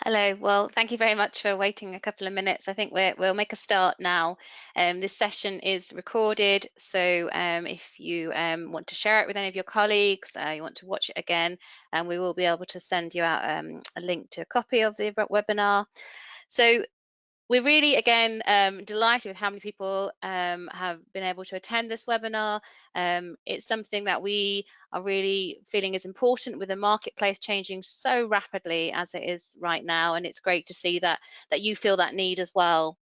Hello. Well, thank you very much for waiting a couple of minutes. I think we'll make a start now. This session is recorded, so if you want to share it with any of your colleagues, you want to watch it again, and we will be able to send you out a link to a copy of the webinar. So we're really, again, delighted with how many people have been able to attend this webinar. It's something that we are really feeling is important with the marketplace changing so rapidly as it is right now, and it's great to see that you feel that need as well.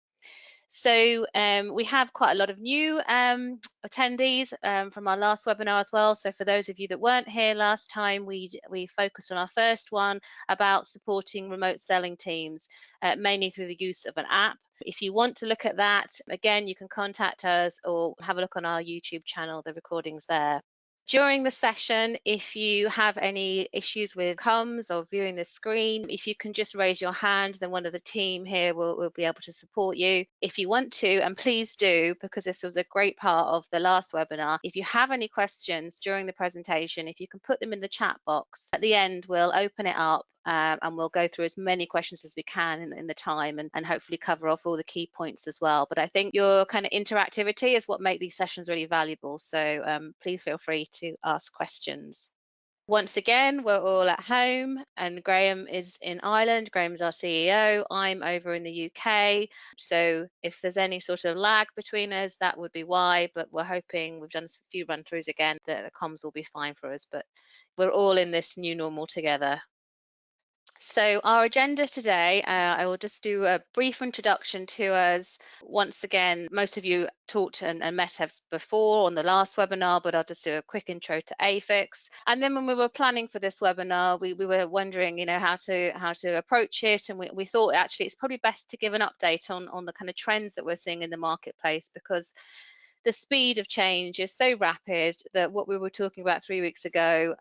So we have quite a lot of new attendees from our last webinar as well. So for those of you that weren't here last time, we focused on our first one about supporting remote selling teams, mainly through the use of an app. If you want to look at that, again, you can contact us or have a look on our YouTube channel. The recording's there. During the session, if you have any issues with comms or viewing the screen, if you can just raise your hand, then one of the team here will be able to support you. If you want to, and please do, because this was a great part of the last webinar, if you have any questions during the presentation, if you can put them in the chat box, at the end, we'll open it up and we'll go through as many questions as we can in the time and hopefully cover off all the key points as well. But I think your kind of interactivity is what make these sessions really valuable. So please feel free to ask questions. Once again, we're all at home and Graham is in Ireland. Graham's our CEO. I'm over in the UK. So if there's any sort of lag between us, that would be why. But we're hoping, we've done a few run throughs again, that the comms will be fine for us. But we're all in this new normal together. So our agenda today, I will just do a brief introduction to us. Once again, most of you talked and met us before on the last webinar, but I'll just do a quick intro to Aphix. And then when we were planning for this webinar, we were wondering, how to approach it, and we thought actually it's probably best to give an update on the kind of trends that we're seeing in the marketplace, because the speed of change is so rapid that what we were talking about 3 weeks ago,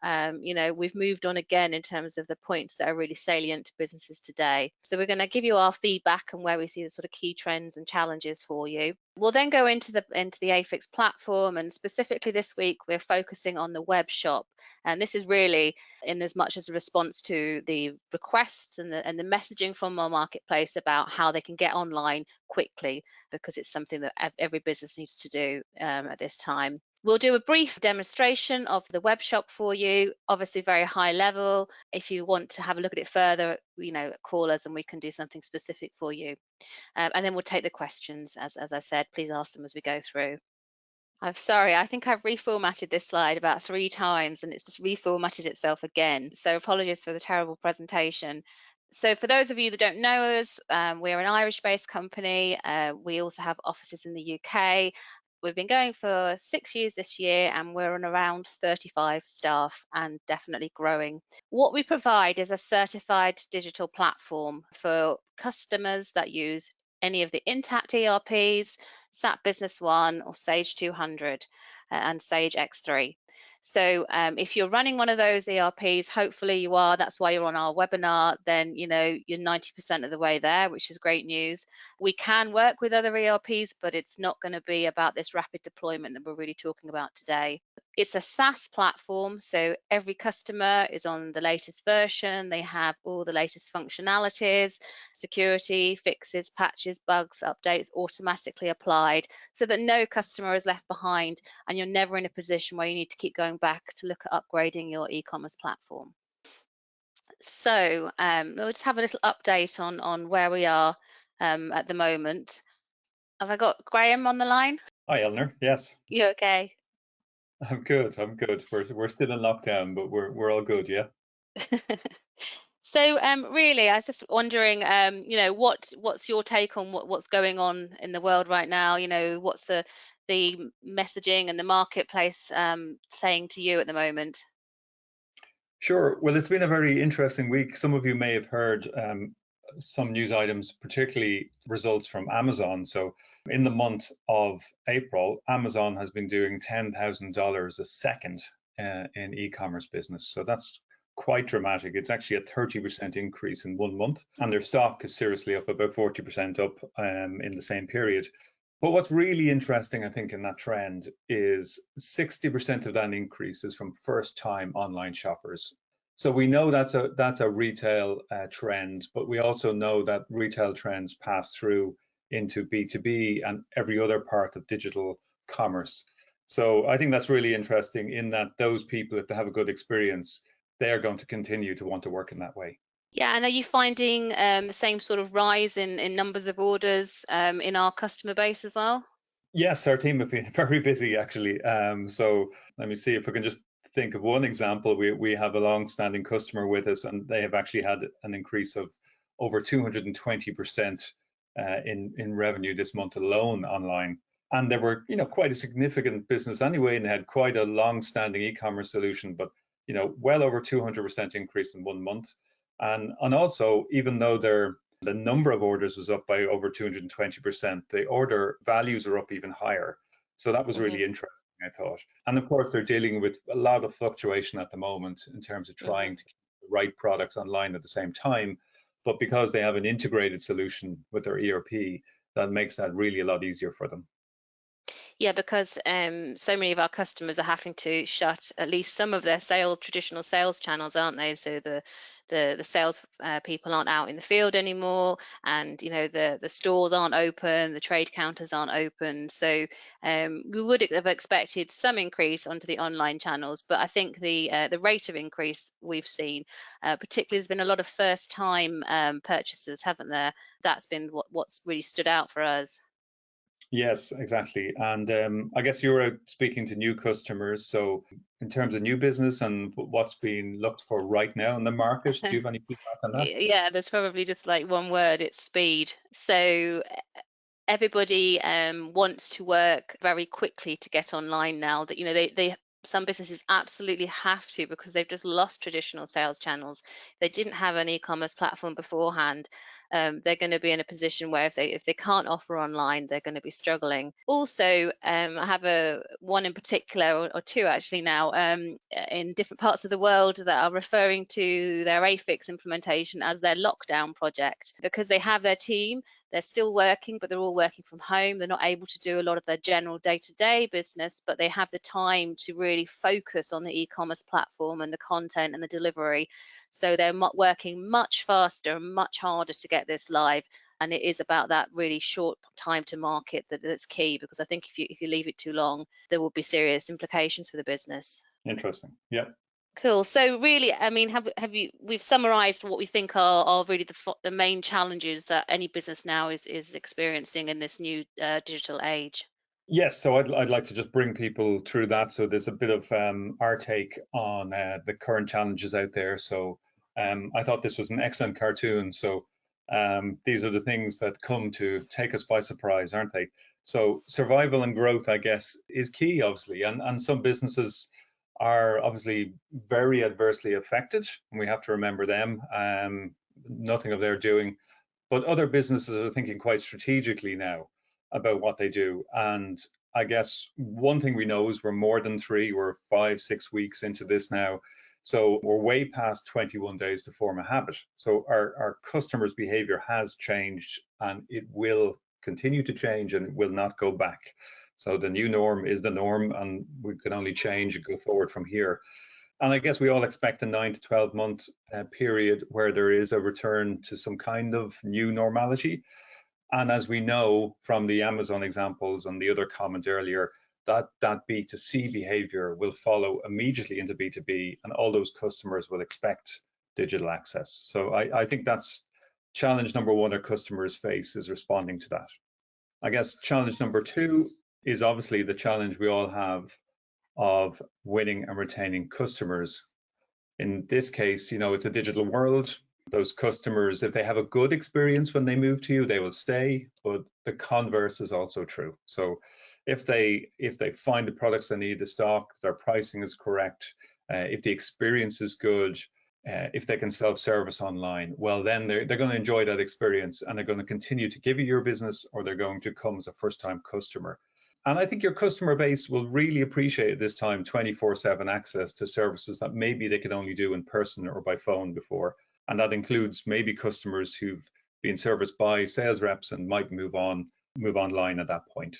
we've moved on again in terms of the points that are really salient to businesses today. So we're going to give you our feedback and where we see the sort of key trends and challenges for you. We'll then go into the Aphix platform, and specifically this week we're focusing on the web shop, and this is really in as much as a response to the requests and the messaging from our marketplace about how they can get online quickly, because it's something that every business needs to do at this time. We'll do a brief demonstration of the web shop for you, obviously very high level. If you want to have a look at it further, call us and we can do something specific for you. And then we'll take the questions. As I said, please ask them as we go through. I'm sorry, I think I've reformatted this slide about 3 times and it's just reformatted itself again. So apologies for the terrible presentation. So for those of you that don't know us, we're an Irish-based company. We also have offices in the UK. We've been going for 6 years this year and we're on around 35 staff and definitely growing. What we provide is a certified digital platform for customers that use any of the Intact ERPs, SAP Business One or Sage 200 and Sage X3. So if you're running one of those ERPs, hopefully you are, that's why you're on our webinar, then you're 90% of the way there, which is great news. We can work with other ERPs, but it's not going to be about this rapid deployment that we're really talking about today. It's a SaaS platform, so every customer is on the latest version. They have all the latest functionalities, security, fixes, patches, bugs, updates automatically applied, so that no customer is left behind and you're never in a position where you need to keep going back to look at upgrading your e-commerce platform. So we'll just have a little update on where we are at the moment. Have I got Graham on the line? Hi, Eleanor. Yes. You okay? I'm good. I'm good. We're still in lockdown, but we're all good, yeah. So really, I was just wondering, what's your take on what's going on in the world right now? What's the messaging and the marketplace saying to you at the moment? Sure. Well, it's been a very interesting week. Some of you may have heard some news items, particularly results from Amazon. So in the month of April, Amazon has been doing $10,000 a second in e-commerce business. So that's quite dramatic. It's actually a 30% increase in 1 month, and their stock is seriously up, about 40% up in the same period. But what's really interesting, I think, in that trend is 60% of that increase is from first-time online shoppers. So we know that's a retail trend, but we also know that retail trends pass through into B2B and every other part of digital commerce. So I think that's really interesting in that those people, if they have a good experience, they are going to continue to want to work in that way. Yeah, and are you finding the same sort of rise in numbers of orders in our customer base as well? Yes, our team have been very busy actually. So let me see if I can just think of one example. We have a long-standing customer with us, and they have actually had an increase of over 220% in revenue this month alone online. And they were, quite a significant business anyway, and they had quite a long-standing e-commerce solution, but well over 200% increase in 1 month. And also, even though the number of orders was up by over 220%, the order values are up even higher. So that was Hmm. really interesting, I thought. And of course, they're dealing with a lot of fluctuation at the moment in terms of Hmm. trying to keep the right products online at the same time. But because they have an integrated solution with their ERP, that makes that really a lot easier for them. Yeah, because so many of our customers are having to shut at least some of their traditional sales channels, aren't they? So the sales people aren't out in the field anymore, and the stores aren't open, the trade counters aren't open. So we would have expected some increase onto the online channels, but I think the rate of increase we've seen, particularly, there's been a lot of first time purchasers, haven't there? That's been what's really stood out for us. Yes, exactly. And I guess you're out speaking to new customers. So, in terms of new business and what's being looked for right now in the market, do you have any feedback on that? Yeah, there's probably just like one word, it's speed. So everybody wants to work very quickly to get online now. That they some businesses absolutely have to, because they've just lost traditional sales channels. They didn't have an e-commerce platform beforehand. They're going to be in a position where if they can't offer online, they're going to be struggling. Also, I have a one in particular, or two actually now, in different parts of the world, that are referring to their Aphix implementation as their lockdown project, because they have their team, they're still working, but they're all working from home. They're not able to do a lot of their general day-to-day business, but they have the time to really focus on the e-commerce platform and the content and the delivery. So they're working much faster and much harder to get this live. And it is about that really short time to market that's key, because I think if you leave it too long, there will be serious implications for the business. Interesting. Yeah. Cool. So really, I mean, we've summarized what we think are really the main challenges that any business now is experiencing in this new digital age. Yes, so I'd like to just bring people through that. So there's a bit of our take on the current challenges out there. So I thought this was an excellent cartoon. So these are the things that come to take us by surprise, aren't they? So survival and growth, I guess, is key, obviously, and some businesses are obviously very adversely affected, and we have to remember them. Nothing of their doing, but other businesses are thinking quite strategically now about what they do. And I guess one thing we know is we're more than three, we're 5, 6 weeks into this now. So we're way past 21 days to form a habit. So our customers' behavior has changed, and it will continue to change, and it will not go back. So the new norm is the norm, and we can only change and go forward from here. And I guess we all expect a 9 to 12 month period where there is a return to some kind of new normality. And as we know from the Amazon examples and the other comment earlier, that B2C behavior will follow immediately into B2B, and all those customers will expect digital access. So I think that's challenge number one our customers face, is responding to that. I guess challenge number two is obviously the challenge we all have of winning and retaining customers. In this case, it's a digital world. Those customers, if they have a good experience when they move to you, they will stay, but the converse is also true. So if they find the products they need, the stock, their pricing is correct, if the experience is good, if they can self-service online, well, then they're going to enjoy that experience, and they're going to continue to give you your business, or they're going to come as a first-time customer. And I think your customer base will really appreciate this time 24/7 access to services that maybe they could only do in person or by phone before. And that includes maybe customers who've been serviced by sales reps and might move online at that point.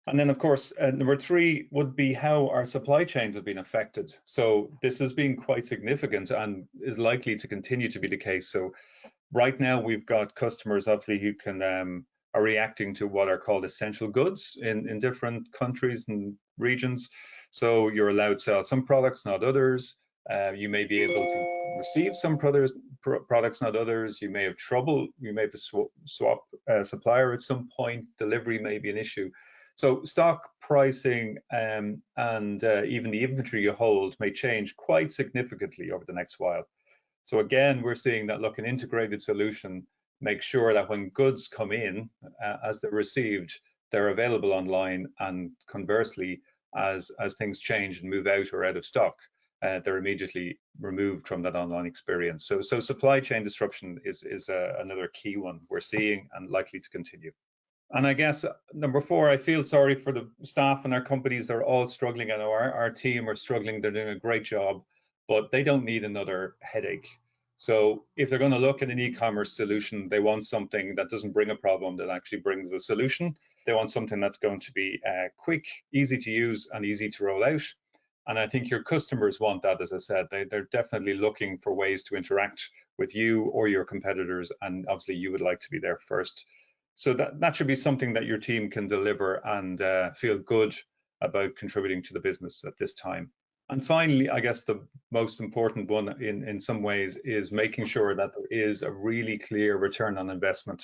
And then, of course, number three would be how our supply chains have been affected. So this has been quite significant and is likely to continue to be the case. So right now, we've got customers obviously who can are reacting to what are called essential goods in different countries and regions. So you're allowed to sell some products, not others. You may be able to receive some products, not others. You may have trouble. You may have to swap supplier at some point. Delivery may be an issue. So stock pricing and even the inventory you hold may change quite significantly over the next while. So again, we're seeing that, look, an integrated solution makes sure that when goods come in, as they're received, they're available online, and conversely, as things change and move out or out of stock, they're immediately removed from that online experience. So supply chain disruption is another key one we're seeing and likely to continue. And I guess number four, I feel sorry for the staff in our companies. They're all struggling. I know our team are struggling. They're doing a great job, but they don't need another headache. So if they're going to look at an e-commerce solution, they want something that doesn't bring a problem, that actually brings a solution. They want something that's going to be quick, easy to use, and easy to roll out. And I think your customers want that, as I said. They're definitely looking for ways to interact with you or your competitors, and obviously you would like to be there first. So that should be something that your team can deliver and feel good about contributing to the business at this time. And finally, I guess the most important one in some ways is making sure that there is a really clear return on investment.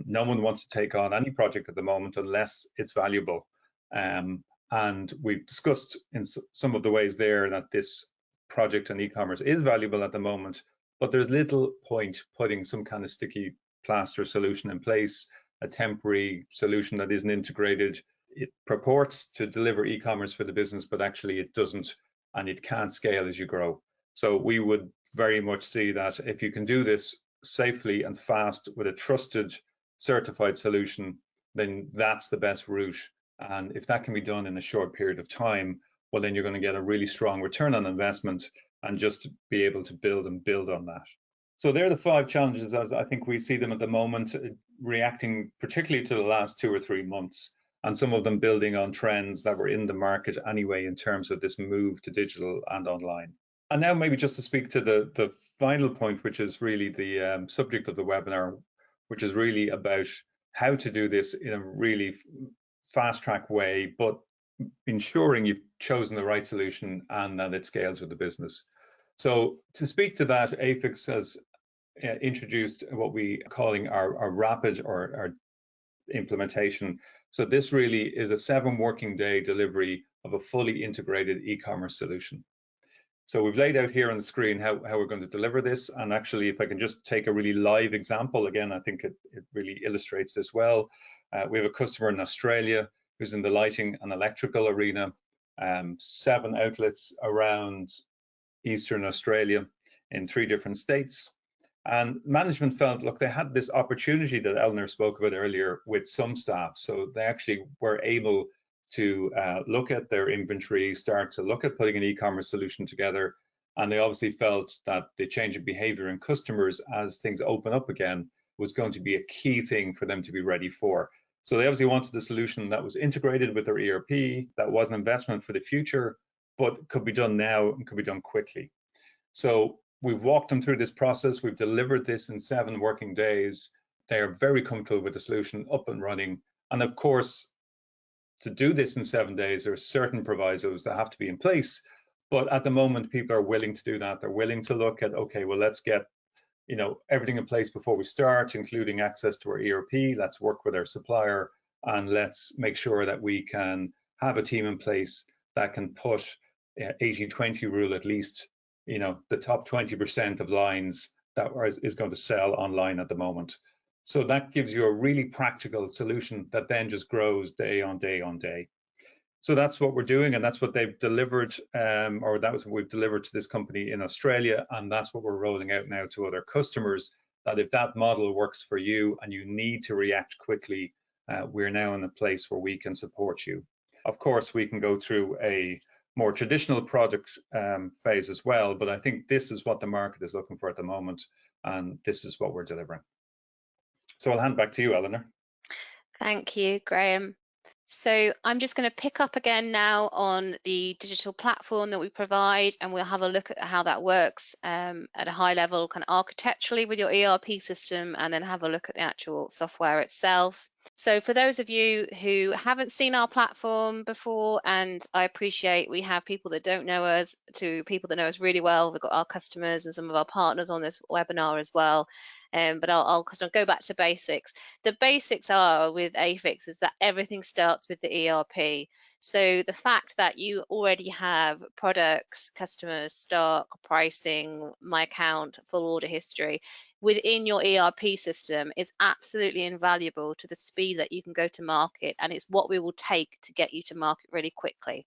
No one wants to take on any project at the moment unless it's valuable. And we've discussed in some of the ways there that this project in e-commerce is valuable at the moment, but there's little point putting some kind of sticky plaster solution in place, a temporary solution that isn't integrated. It purports to deliver e-commerce for the business, but actually it doesn't, and it can't scale as you grow. So we would very much see that if you can do this safely and fast with a trusted, certified solution, then that's the best route. And if that can be done in a short period of time, well, then you're going to get a really strong return on investment and just be able to build on that. So they're the five challenges as I think we see them at the moment, reacting particularly to the last 2 or 3 months, and some of them building on trends that were in the market anyway in terms of this move to digital and online. And now maybe just to speak to the final point, which is really the subject of the webinar, which is really about how to do this in a really fast track way, but ensuring you've chosen the right solution and that it scales with the business. So to speak to that, Aphix has introduced what we are calling our rapid or our implementation. So this really is a 7 working day delivery of a fully integrated e-commerce solution. So we've laid out here on the screen how we're going to deliver this. And actually, if I can just take a really live example, again, I think it really illustrates this well. We have a customer in Australia who's in the lighting and electrical arena, 7 outlets around Eastern Australia in 3 different states. And management felt, look, they had this opportunity that Eleanor spoke about earlier with some staff. So they actually were able to look at their inventory, start to look at putting an e-commerce solution together. And they obviously felt that the change of behavior in customers as things open up again was going to be a key thing for them to be ready for. So they obviously wanted a solution that was integrated with their ERP, that was an investment for the future, but could be done now and could be done quickly. So we've walked them through this process. We've delivered this in 7 working days. They are very comfortable with the solution, up and running. And of course, to do this in 7 days, there are certain provisos that have to be in place. But at the moment, people are willing to do that. They're willing to look at, okay, well, let's get everything in place before we start, including access to our ERP. Let's work with our supplier, and let's make sure that we can have a team in place that can put 80-20 rule at least, the top 20% of lines that is going to sell online at the moment. So that gives you a really practical solution that then just grows day on day on day. So that's what we're doing, and that's what they've delivered, or that was what we've delivered to this company in Australia, and that's what we're rolling out now to other customers, that if that model works for you and you need to react quickly, we're now in a place where we can support you. Of course, we can go through a more traditional product phase as well, but I think this is what the market is looking for at the moment, and this is what we're delivering. So I'll hand back to you, Eleanor. Thank you, Graham. So I'm just going to pick up again now on the digital platform that we provide, and we'll have a look at how that works at a high level, kind of architecturally with your ERP system, and then have a look at the actual software itself. So for those of you who haven't seen our platform before, and I appreciate we have people that don't know us to people that know us really well. We've got our customers and some of our partners on this webinar as well. But I'll kind of go back to basics. The basics are with Aphix is that everything starts with the ERP. So the fact that you already have products, customers, stock, pricing, my account, full order history within your ERP system is absolutely invaluable to the speed that you can go to market, and it's what we will take to get you to market really quickly.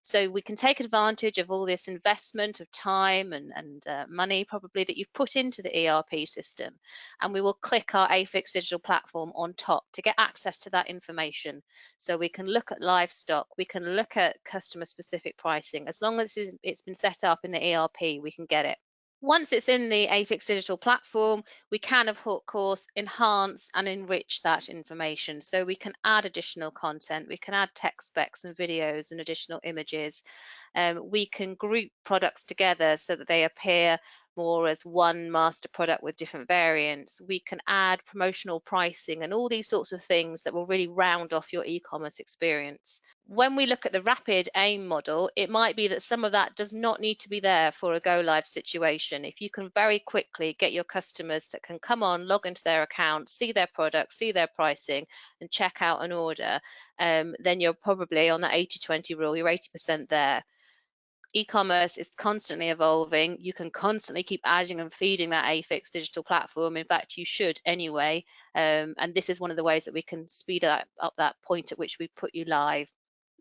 So we can take advantage of all this investment of time and money probably that you've put into the ERP system, and we will click our Aphix digital platform on top to get access to that information. So we can look at live stock, we can look at customer specific pricing. As long as it's been set up in the ERP, we can get it. Once it's in the Aphix digital platform, we can, of course, enhance and enrich that information. So we can add additional content, we can add text specs and videos and additional images. We can group products together so that they appear more as one master product with different variants. We can add promotional pricing and all these sorts of things that will really round off your e-commerce experience. When we look at the rapid AIM model, it might be that some of that does not need to be there for a go live situation. If you can very quickly get your customers that can come on, log into their account, see their products, see their pricing, and check out an order, then you're probably on that 80-20 rule, you're 80% there. E-commerce is constantly evolving. You can constantly keep adding and feeding that Aphix digital platform. In fact, you should anyway. And this is one of the ways that we can speed up that point at which we put you live.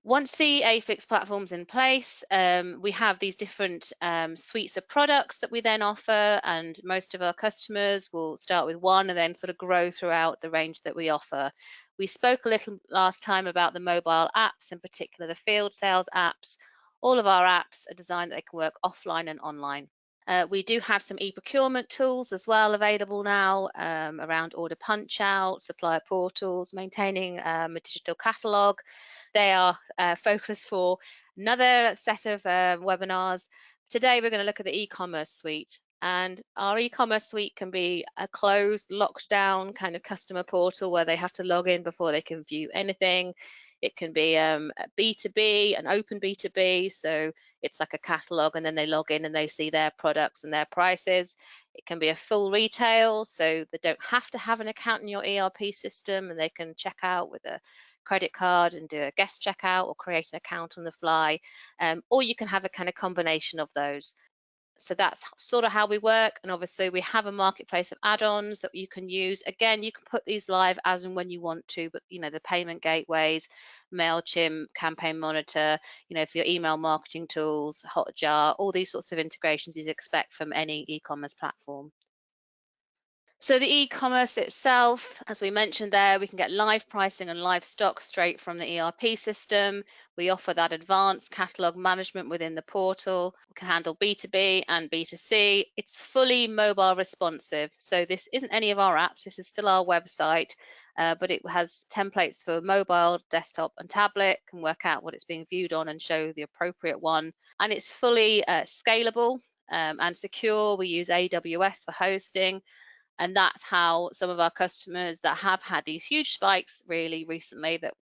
Once the Aphix platform's in place, we have these different suites of products that we then offer, and most of our customers will start with one and then sort of grow throughout the range that we offer. We spoke a little last time about the mobile apps, in particular the field sales apps. All of our apps are designed that they can work offline and online. We do have some e-procurement tools as well available now around order punch out, supplier portals, maintaining a digital catalogue. They are focused for another set of webinars. Today we're going to look at the e-commerce suite. And our e-commerce suite can be a closed, locked down kind of customer portal where they have to log in before they can view anything. It can be a B2B, an open B2B, so it's like a catalog and then they log in and they see their products and their prices. It can be a full retail, so they don't have to have an account in your ERP system and they can check out with a credit card and do a guest checkout or create an account on the fly. Or you can have a kind of combination of those. So that's sort of how we work. And obviously we have a marketplace of add-ons that you can use. Again, you can put these live as and when you want to, but the payment gateways, MailChimp, Campaign Monitor, for your email marketing tools, Hotjar, all these sorts of integrations you'd expect from any e-commerce platform. So the e-commerce itself, as we mentioned there, we can get live pricing and live stock straight from the ERP system. We offer that advanced catalog management within the portal. We can handle B2B and B2C. It's fully mobile responsive. So this isn't any of our apps. This is still our website, but it has templates for mobile, desktop, and tablet. Can work out what it's being viewed on and show the appropriate one. And it's fully scalable and secure. We use AWS for hosting. And that's how some of our customers that have had these huge spikes really recently that,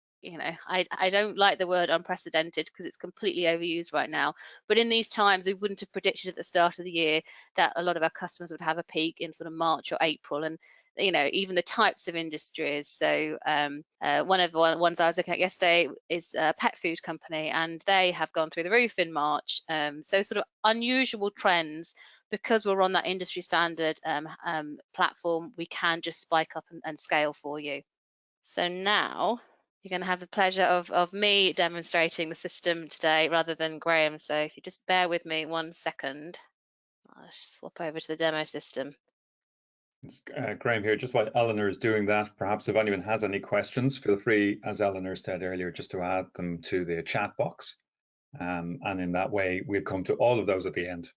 I don't like the word unprecedented because it's completely overused right now. But in these times, we wouldn't have predicted at the start of the year that a lot of our customers would have a peak in sort of March or April. And, even the types of industries. So one of the ones I was looking at yesterday is a pet food company, and they have gone through the roof in March. So sort of unusual trends. Because we're on that industry standard platform, we can just spike up and scale for you. So now you're going to have the pleasure of me demonstrating the system today rather than Graham. So if you just bear with me 1 second, I'll swap over to the demo system. It's Graham here. Just while Eleanor is doing that, perhaps if anyone has any questions, feel free, as Eleanor said earlier, just to add them to the chat box. And in that way, we'll come to all of those at the end.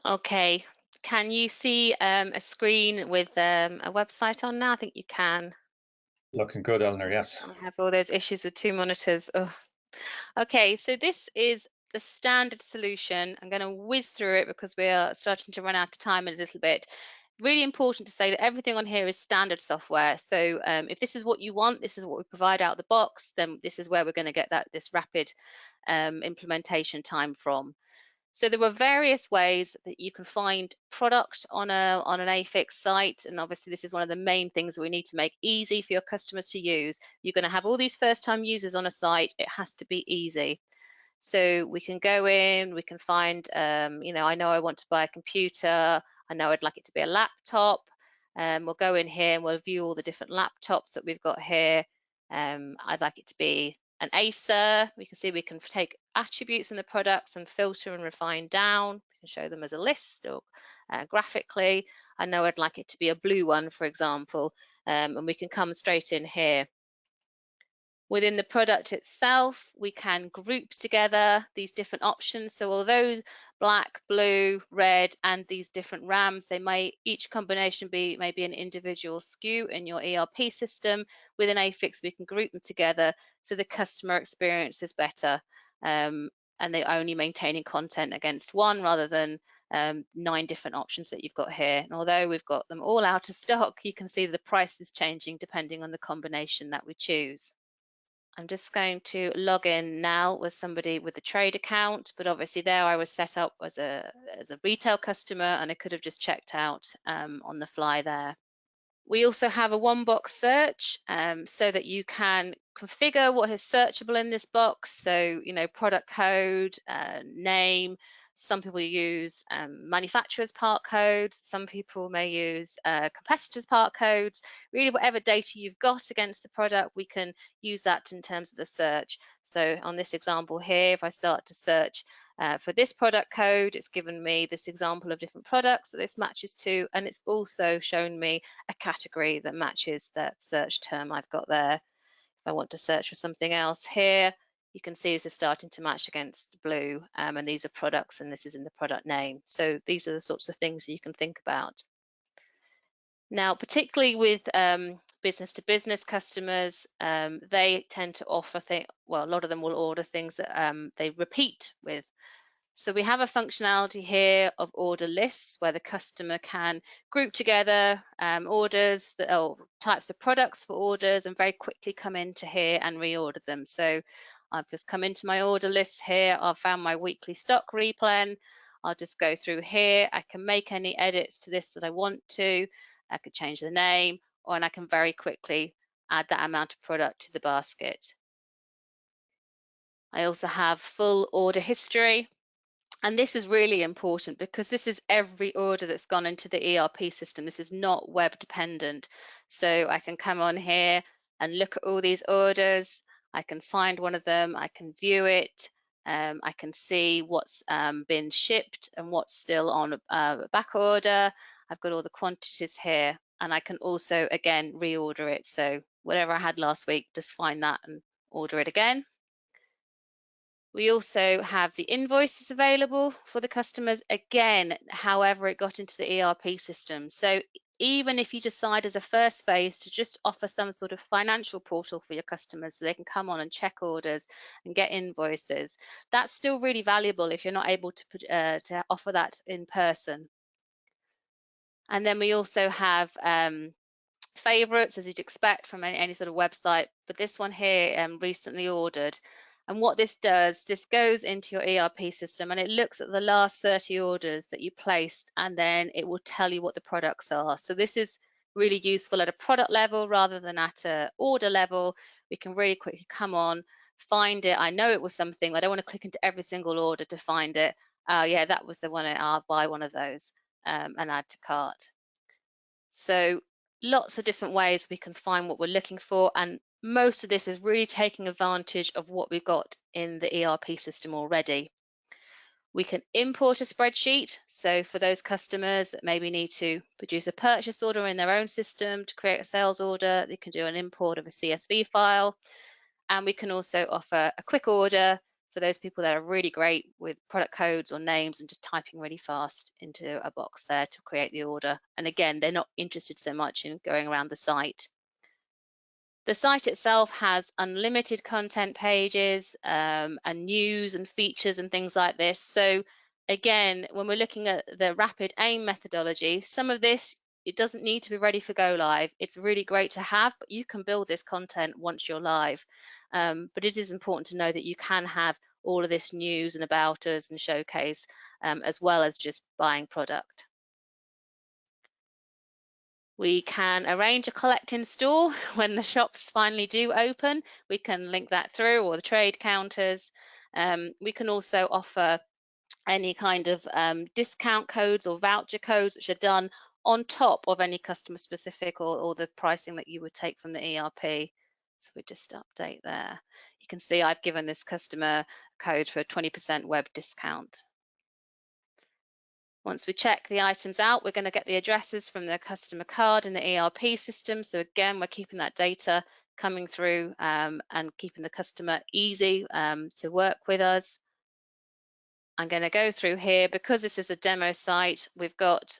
Okay, can you see a screen with a website on now? I think you can. Looking good, Eleanor. Yes. I have all those issues with 2 monitors. Oh. Okay, so this is the standard solution. I'm going to whiz through it because we are starting to run out of time in a little bit. Really important to say that everything on here is standard software. So if this is what you want, this is what we provide out of the box, then this is where we're going to get this rapid implementation time from. So there are various ways that you can find product on an Aphix site, and obviously this is one of the main things that we need to make easy for your customers to use. You're going to have all these first-time users on a site. It has to be easy. So we can go in, we can find, I know I want to buy a computer. I know I'd like it to be a laptop. We'll go in here and we'll view all the different laptops that we've got here. I'd like it to be an Acer. We can see we can take attributes in the products and filter and refine down. We can show them as a list or graphically. I know I'd like it to be a blue one, for example, and we can come straight in here. Within the product itself, we can group together these different options. So although black, blue, red, and these different RAMs, they may each combination be maybe an individual SKU in your ERP system. Within Aphix, we can group them together so the customer experience is better. And they're only maintaining content against one rather than 9 different options that you've got here. And although we've got them all out of stock, you can see the price is changing depending on the combination that we choose. I'm just going to log in now with somebody with a trade account, but obviously there I was set up as a retail customer and I could have just checked out on the fly there. We also have a one box search so that you can configure what is searchable in this box. So, product code, name. Some people use manufacturer's part codes. Some people may use competitors' part codes. Really, whatever data you've got against the product, we can use that in terms of the search. So on this example here, if I start to search for this product code, it's given me this example of different products that this matches to, and it's also shown me a category that matches that search term I've got there. If I want to search for something else here, you can see this is starting to match against blue, and these are products and this is in the product name. So these are the sorts of things you can think about. Now, particularly with business to business customers, they tend to offer a lot of them will order things that they repeat with. So we have a functionality here of order lists where the customer can group together orders or types of products for orders and very quickly come into here and reorder them. So I've just come into my order list here. I've found my weekly stock replen. I'll just go through here. I can make any edits to this that I want to. I could change the name, and I can very quickly add that amount of product to the basket. I also have full order history. And this is really important because this is every order that's gone into the ERP system. This is not web dependent. So I can come on here and look at all these orders. I can find one of them. I can view it. I can see what's been shipped and what's still on a back order. I've got all the quantities here. And I can also, again, reorder it. So whatever I had last week, just find that and order it again. We also have the invoices available for the customers, again, however it got into the ERP system. So even if you decide as a first phase to just offer some sort of financial portal for your customers so they can come on and check orders and get invoices, that's still really valuable if you're not able to offer that in person. And then we also have favorites, as you'd expect from any sort of website, but this one here recently ordered. And what this does, this goes into your ERP system and it looks at the last 30 orders that you placed, and then it will tell you what the products are. So this is really useful at a product level rather than at a order level. We can really quickly come on, find it. I know it was something, I don't want to click into every single order to find it. Yeah, that was the one, I'll buy one of those and add to cart. So lots of different ways we can find what we're looking for, and most of this is really taking advantage of what we've got in the ERP system already. We can import a spreadsheet, so for those customers that maybe need to produce a purchase order in their own system to create a sales order, they can do an import of a CSV file. And we can also offer a quick order for those people that are really great with product codes or names and just typing really fast into a box there to create the order. And again, they're not interested so much in going around the site. The site itself has unlimited content pages and news and features and things like this. So again, when we're looking at the rapid aim methodology, some of this, it doesn't need to be ready for go live. It's really great to have, but you can build this content once you're live. But it is important to know that you can have all of this news and about us and showcase as well as just buying product. We can arrange a collect in store when the shops finally do open. We can link that through, or the trade counters. We can also offer any kind of discount codes or voucher codes which are done on top of any customer specific or the pricing that you would take from the ERP. So we just update there. You can see I've given this customer code for a 20% web discount. Once we check the items out, we're going to get the addresses from the customer card in the ERP system. So again, we're keeping that data coming through and keeping the customer easy to work with us. I'm going to go through here because this is a demo site. We've got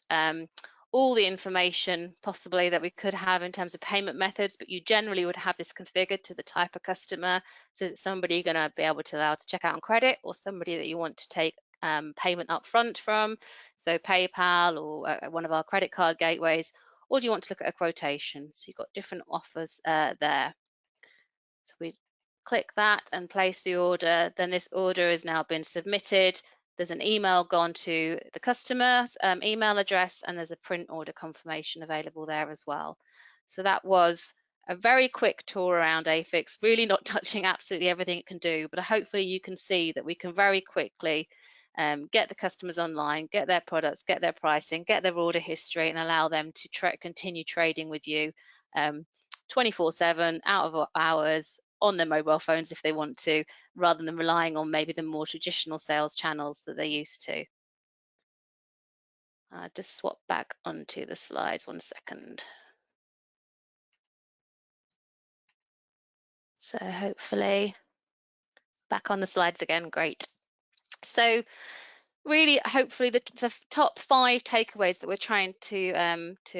all the information possibly that we could have in terms of payment methods, but you generally would have this configured to the type of customer. So is it somebody going to be able to allow to check out on credit, or somebody that you want to take payment up front from, so PayPal or one of our credit card gateways, or do you want to look at a quotation? So you've got different offers there. So we click that and place the order. Then this order has now been submitted. There's an email gone to the customer's email address, and there's a print order confirmation available there as well. So that was a very quick tour around Aphix, really not touching absolutely everything it can do, but hopefully you can see that we can very quickly get the customers online, get their products, get their pricing, get their order history, and allow them to continue trading with you 24/7, out of hours, on their mobile phones if they want to, rather than relying on maybe the more traditional sales channels that they're used to. Just swap back onto the slides 1 second. So hopefully back on the slides again, great. So really, hopefully, the top 5 takeaways that we're trying to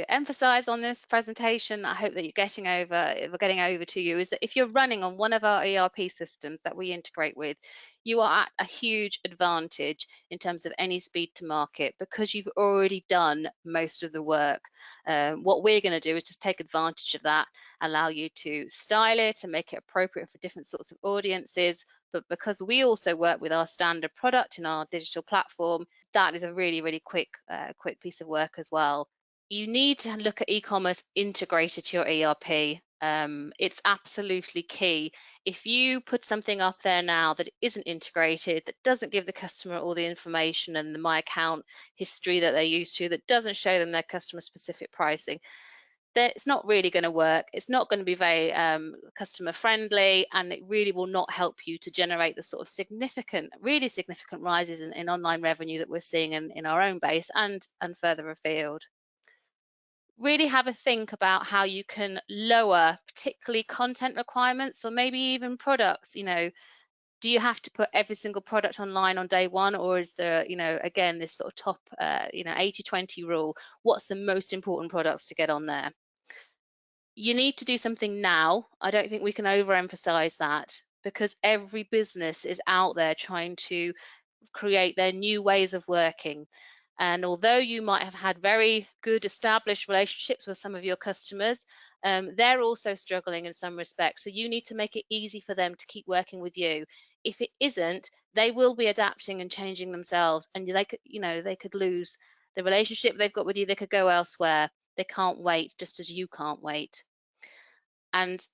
emphasize on this presentation, I hope that we're getting over to you, is that if you're running on one of our ERP systems that we integrate with, you are at a huge advantage in terms of any speed to market because you've already done most of the work. What we're going to do is just take advantage of that, allow you to style it and make it appropriate for different sorts of audiences. But because we also work with our standard product in our digital platform, that is a really, really quick piece of work as well. You need to look at e-commerce integrated to your ERP. It's absolutely key. If you put something up there now that isn't integrated, that doesn't give the customer all the information and the my account history that they're used to, that doesn't show them their customer specific pricing, it's not really going to work. It's not going to be very customer friendly, and it really will not help you to generate the sort of really significant rises in online revenue that we're seeing in our own base and further afield. Really have a think about how you can lower particularly content requirements, or maybe even products. Do you have to put every single product online on day one, or is there, again, this sort of top 80/20 rule? What's the most important products to get on there? You need to do something now. I don't think we can overemphasize that, because every business is out there trying to create their new ways of working. And although you might have had very good established relationships with some of your customers, they're also struggling in some respects. So you need to make it easy for them to keep working with you. If it isn't, they will be adapting and changing themselves, and they could lose the relationship they've got with you. They could go elsewhere. They can't wait, just as you can't wait. And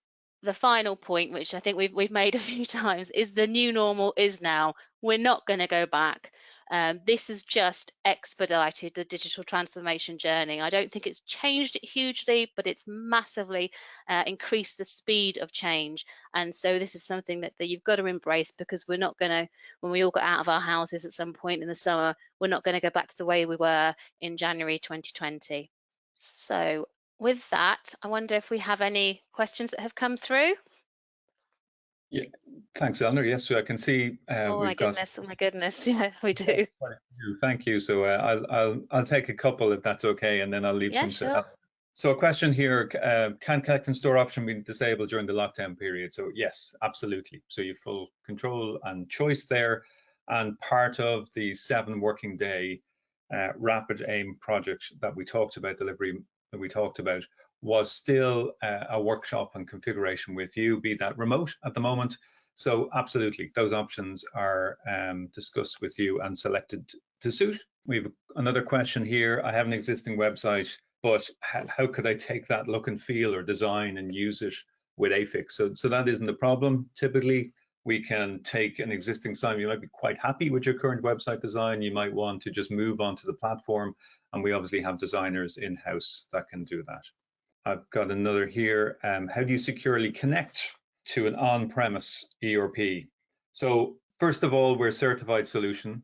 the final point, which I think we've made a few times, is the new normal is now. We're not going to go back. This has just expedited the digital transformation journey. I don't think it's changed it hugely, but it's massively increased the speed of change. And so this is something that you've got to embrace, because we're not going to, when we all got out of our houses at some point in the summer, we're not going to go back to the way we were in January 2020. So with that, I wonder if we have any questions that have come through. Yeah, thanks, Eleanor. Yes, I can see we've got. Oh my goodness, yeah, we do. Thank you. So I'll take a couple if that's okay, and then I'll leave Yeah, some to sure. So a question here, can collect and store option be disabled during the lockdown period? So yes, absolutely. So you have full control and choice there. And part of the 7 working day rapid aim project that we talked about, delivery that we talked about, was still a workshop and configuration with you, be that remote at the moment. So absolutely, those options are discussed with you and selected to suit. We have another question here. I have an existing website, but how could I take that look and feel or design and use it with Aphix? So that isn't a problem. Typically, we can take an existing site. You might be quite happy with your current website design. You might want to just move on to the platform. And we obviously have designers in-house that can do that. I've got another here. How do you securely connect to an on-premise ERP? So first of all, we're a certified solution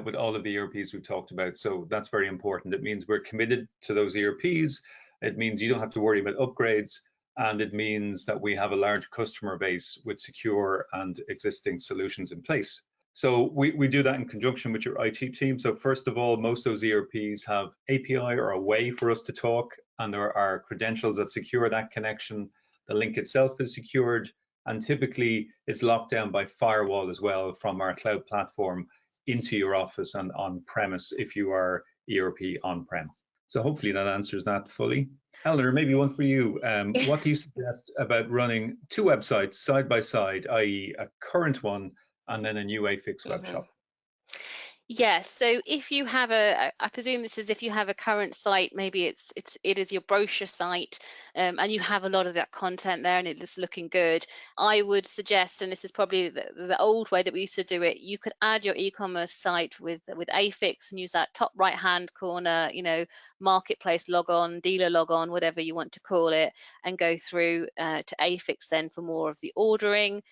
with all of the ERPs we've talked about. So that's very important. It means we're committed to those ERPs. It means you don't have to worry about upgrades. And it means that we have a large customer base with secure and existing solutions in place. So we do that in conjunction with your IT team. So first of all, most of those ERPs have API or a way for us to talk, and there are credentials that secure that connection. The link itself is secured, and typically it's locked down by firewall as well from our cloud platform into your office and on premise if you are ERP on-prem. So hopefully that answers that fully. Eleanor, maybe one for you. What do you suggest about running 2 websites side by side, i.e. a current one and then a new Aphix webshop? Yes, so if you have I presume this is if you have a current site, maybe it is your brochure site, and you have a lot of that content there and it's looking good. I would suggest, and this is probably the old way that we used to do it, you could add your e-commerce site with Aphix and use that top right hand corner, marketplace log on, dealer log on, whatever you want to call it, and go through to Aphix then for more of the ordering.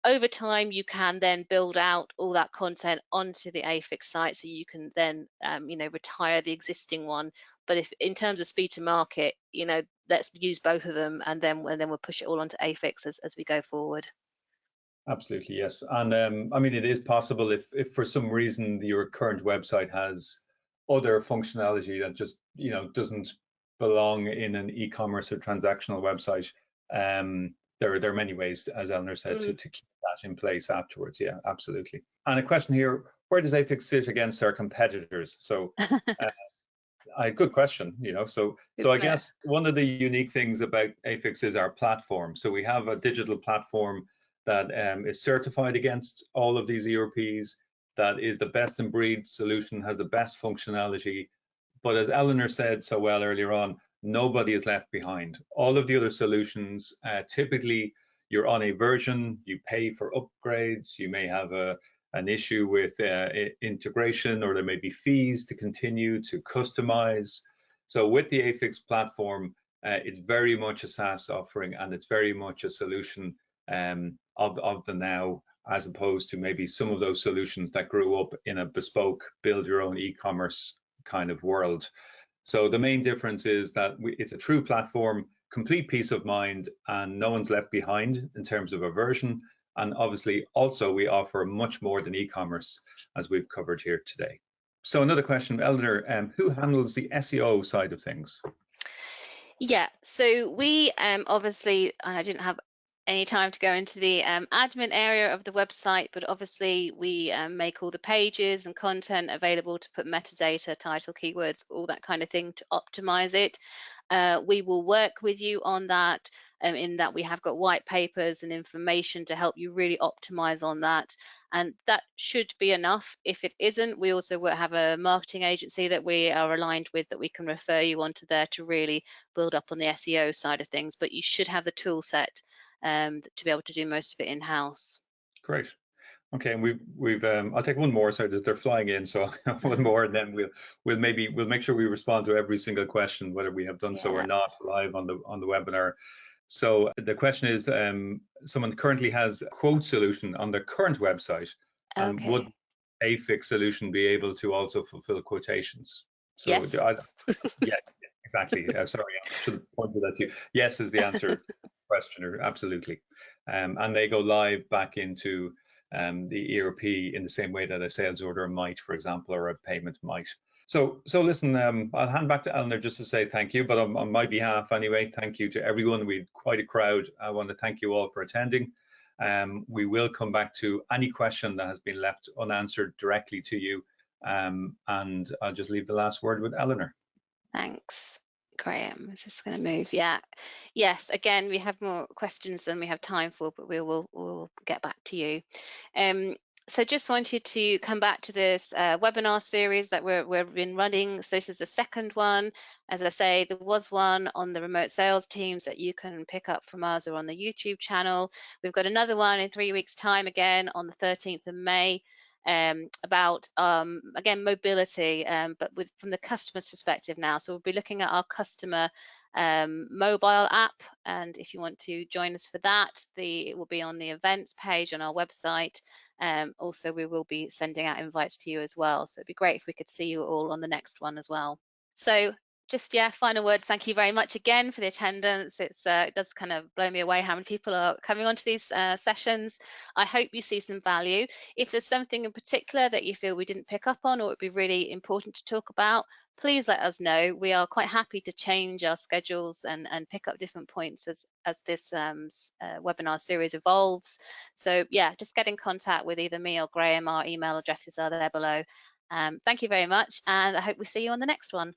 Over time, you can then build out all that content onto the Aphix site, so you can then, retire the existing one. But if in terms of speed to market, let's use both of them, and then we'll push it all onto Aphix as we go forward. Absolutely, yes. And I mean, it is possible if for some reason your current website has other functionality that just doesn't belong in an e-commerce or transactional website. There are many ways, as Eleanor said, to keep that in place afterwards. Yeah, absolutely. And a question here: where does Aphix sit against our competitors? So. Good question. So I Isn't it? guess one of the unique things about Aphix is our platform. So we have a digital platform that is certified against all of these ERPs, that is the best in breed solution, has the best functionality. But as Eleanor said so well earlier on, nobody is left behind. All of the other solutions, typically you're on a version, you pay for upgrades, you may have an issue with integration, or there may be fees to continue to customize. So with the Aphix platform, it's very much a SaaS offering, and it's very much a solution of the now, as opposed to maybe some of those solutions that grew up in a bespoke, build your own e-commerce kind of world. So the main difference is that it's a true platform, complete peace of mind, and no one's left behind in terms of a version. And obviously, also, we offer much more than e-commerce, as we've covered here today. So another question, Eleanor, who handles the SEO side of things? Yeah, so we obviously, and I didn't have any time to go into the admin area of the website, but obviously we make all the pages and content available to put metadata, title, keywords, all that kind of thing to optimize it. We will work with you on that, in that we have got white papers and information to help you really optimize on that. And that should be enough. If it isn't, we also will have a marketing agency that we are aligned with that we can refer you onto there to really build up on the SEO side of things. But you should have the tool set to be able to do most of it in-house. Great. Okay, and we've I'll take one more. Sorry, they're flying in, so one more, and then we'll make sure we respond to every single question, whether we have done so or Yeah. not, live on the webinar. So the question is, someone currently has a quote solution on their current website, and would Okay. Aphix solution be able to also fulfill quotations? So Yes. yes, exactly. Sorry, I should have pointed that to you. Yes is the answer to the questioner, absolutely. And they go live back into the ERP in the same way that a sales order might, for example, or a payment might. So listen, I'll hand back to Eleanor just to say thank you, but on my behalf anyway, thank you to everyone. We had quite a crowd. I want to thank you all for attending. We will come back to any question that has been left unanswered directly to you. And I'll just leave the last word with Eleanor. Thanks. Graham is just going to move. Yeah. Yes. Again, we have more questions than we have time for, but we'll get back to you. So just wanted to come back to this webinar series that we've been running. So this is the second one. As I say, there was one on the remote sales teams that you can pick up from us or on the YouTube channel. We've got another one in 3 weeks' time, again on the 13th of May. About again mobility, but from the customer's perspective now. So we'll be looking at our customer mobile app, and if you want to join us for that, it will be on the events page on our website. Also, we will be sending out invites to you as well. So it'd be great if we could see you all on the next one as well. So just, yeah, final words. Thank you very much again for the attendance. It does kind of blow me away how many people are coming onto these sessions. I hope you see some value. If there's something in particular that you feel we didn't pick up on or it would be really important to talk about, please let us know. We are quite happy to change our schedules and pick up different points as this webinar series evolves. So yeah, just get in contact with either me or Graham. Our email addresses are there below. Thank you very much, and I hope we see you on the next one.